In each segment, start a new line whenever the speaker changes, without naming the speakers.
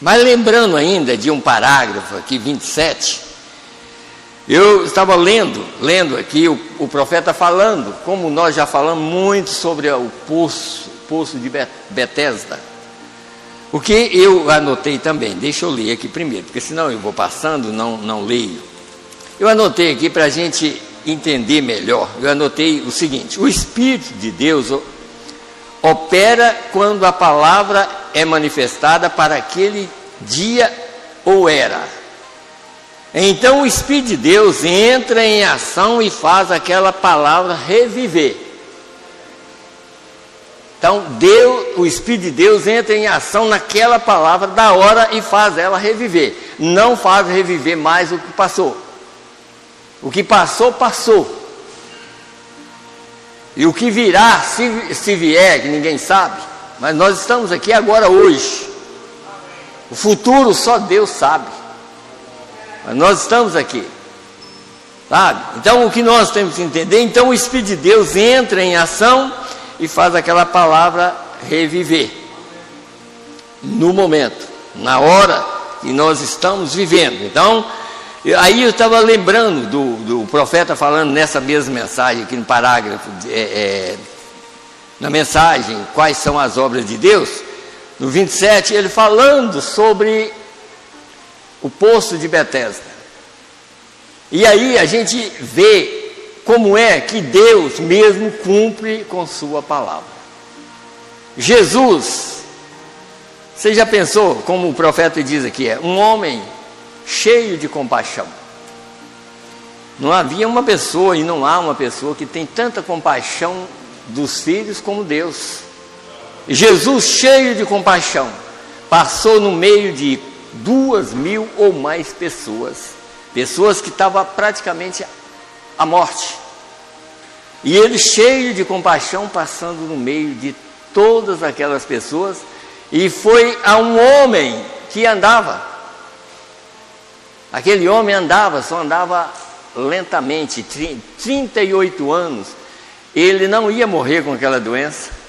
Mas lembrando ainda de um parágrafo aqui, 27, eu estava lendo aqui o profeta falando, como nós já falamos muito sobre o poço de Betesda. O que eu anotei também, deixa eu ler aqui primeiro, porque senão eu vou passando, não leio. Eu anotei aqui para a gente entender melhor, eu anotei o seguinte: o Espírito de Deus opera quando a palavra é manifestada para aquele dia ou era. Então o Espírito de Deus entra em ação e faz aquela palavra reviver. Então o Espírito de Deus entra em ação naquela palavra da hora e faz ela reviver. Não faz reviver mais o que passou. O que passou, passou. E o que virá, se vier, que ninguém sabe, mas nós estamos aqui agora, hoje. O futuro só Deus sabe. Mas nós estamos aqui, sabe? Então o que nós temos que entender, então o Espírito de Deus entra em ação e faz aquela palavra reviver. No momento, na hora que nós estamos vivendo. Então, aí eu estava lembrando do profeta falando nessa mesma mensagem, aqui no parágrafo, na mensagem, quais são as obras de Deus, no 27, ele falando sobre o poço de Betesda. E aí a gente vê como é que Deus mesmo cumpre com sua palavra. Jesus, você já pensou, como o profeta diz aqui, é um homem cheio de compaixão. Não havia uma pessoa e não há uma pessoa que tem tanta compaixão dos filhos como Deus. Jesus, cheio de compaixão, passou no meio de 2.000 ou mais pessoas que estavam praticamente à morte. E ele, cheio de compaixão, passando no meio de todas aquelas pessoas, e foi a um homem que andava. Aquele homem só andava lentamente, 38 anos, ele não ia morrer com aquela doença.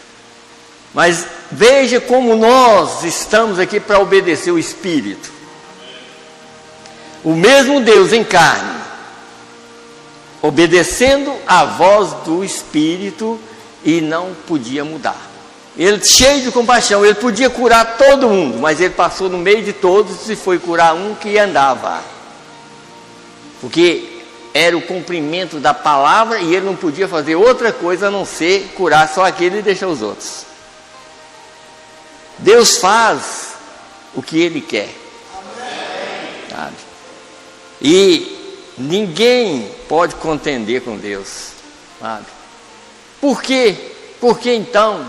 Mas veja como nós estamos aqui para obedecer o Espírito. O mesmo Deus em carne, obedecendo a voz do Espírito, e não podia mudar. Ele, cheio de compaixão, ele podia curar todo mundo, mas ele passou no meio de todos e foi curar um que andava. Porque era o cumprimento da palavra e ele não podia fazer outra coisa a não ser curar só aquele e deixar os outros. Deus faz o que Ele quer, sabe? E ninguém pode contender com Deus, sabe? Por quê? Porque então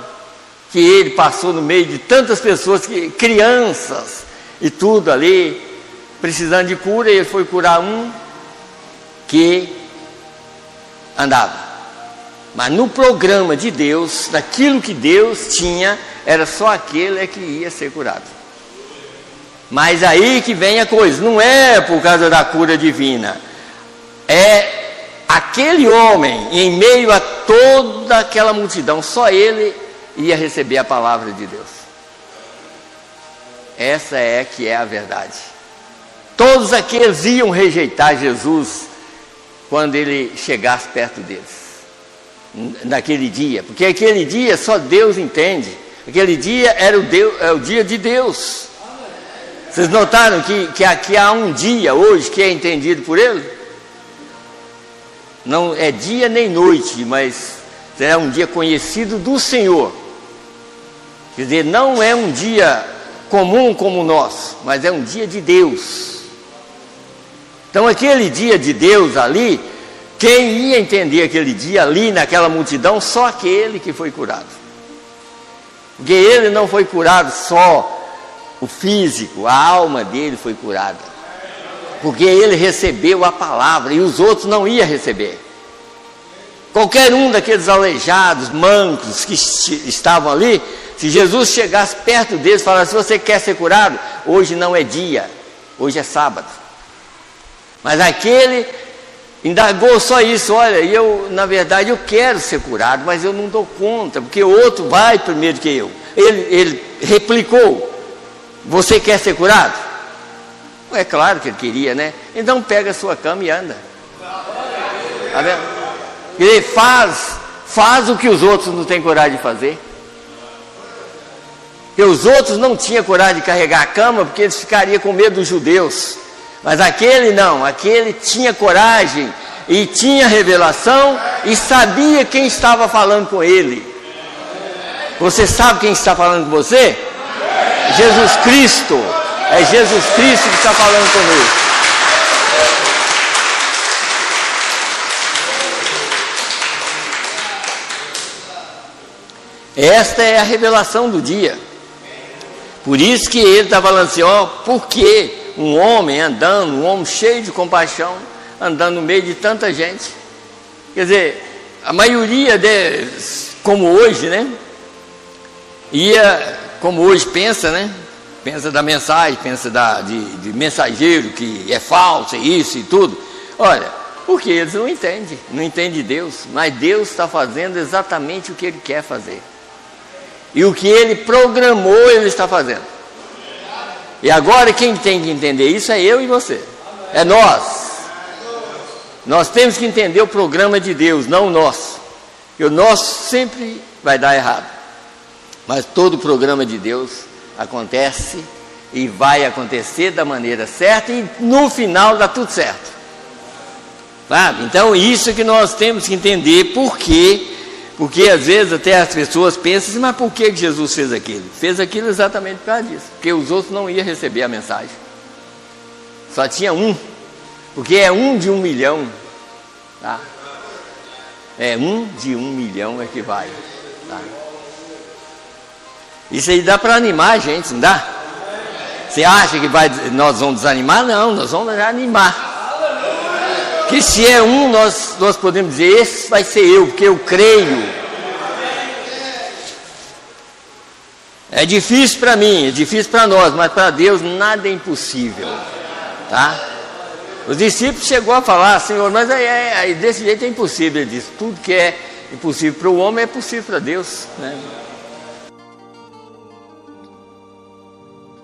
que Ele passou no meio de tantas pessoas, crianças e tudo ali, precisando de cura, e Ele foi curar um que andava. Mas no programa de Deus, daquilo que Deus tinha, era só aquele que ia ser curado. Mas aí que vem a coisa, não é por causa da cura divina, é aquele homem, em meio a toda aquela multidão, só ele ia receber a palavra de Deus. Essa é que é a verdade. Todos aqueles iam rejeitar Jesus quando ele chegasse perto deles, naquele dia, porque aquele dia só Deus entende. Aquele dia era o dia de Deus. Vocês notaram que aqui há um dia hoje que é entendido por Ele? Não é dia nem noite, mas será um dia conhecido do Senhor. Quer dizer, não é um dia comum como o nosso, mas é um dia de Deus. Então aquele dia de Deus ali, quem ia entender aquele dia ali naquela multidão? Só aquele que foi curado. Porque ele não foi curado só o físico, a alma dele foi curada. Porque ele recebeu a palavra e os outros não iam receber. Qualquer um daqueles aleijados, mancos que estavam ali, se Jesus chegasse perto deles e falasse: se você quer ser curado, hoje não é dia, hoje é sábado. Mas aquele indagou só isso: olha, na verdade eu quero ser curado, mas eu não dou conta, porque o outro vai primeiro que eu. Ele replicou: Você quer ser curado? É claro que ele queria, né? Então pega a sua cama e anda. Tá vendo? Ele faz o que os outros não têm coragem de fazer. Porque os outros não tinham coragem de carregar a cama, porque eles ficariam com medo dos judeus. Mas aquele não, aquele tinha coragem e tinha revelação e sabia quem estava falando com ele. Você sabe quem está falando com você? Jesus Cristo. É Jesus Cristo que está falando conosco. Esta é a revelação do dia. Por isso que ele está falando assim, ó, porque um homem andando, um homem cheio de compaixão, andando no meio de tanta gente. Quer dizer, a maioria deles, como hoje, né? Como hoje pensa, né? Pensa da mensagem, pensa de mensageiro que é falso, é isso e tudo. Olha, porque eles não entendem Deus, mas Deus está fazendo exatamente o que Ele quer fazer. E o que Ele programou, Ele está fazendo. E agora quem tem que entender isso é eu e você. É nós. Nós temos que entender o programa de Deus, não o nosso. E o nosso sempre vai dar errado. Mas todo o programa de Deus acontece e vai acontecer da maneira certa e no final dá tudo certo. Sabe? Então isso é que nós temos que entender. Por quê? Porque às vezes até as pessoas pensam assim, mas por que Jesus fez aquilo? Fez aquilo exatamente por causa disso. Porque os outros não iam receber a mensagem. Só tinha um. Porque é 1 de 1 milhão. Tá? É 1 de 1 milhão é que vai. Tá? Isso aí dá para animar a gente, não dá? Você acha que nós vamos desanimar? Não, nós vamos animar. Que se é um, nós podemos dizer, esse vai ser eu, porque eu creio. É difícil para mim, é difícil para nós, mas para Deus nada é impossível. Tá? Os discípulos chegou a falar, Senhor, mas desse jeito é impossível. Ele disse, tudo que é impossível para o homem é possível para Deus, né?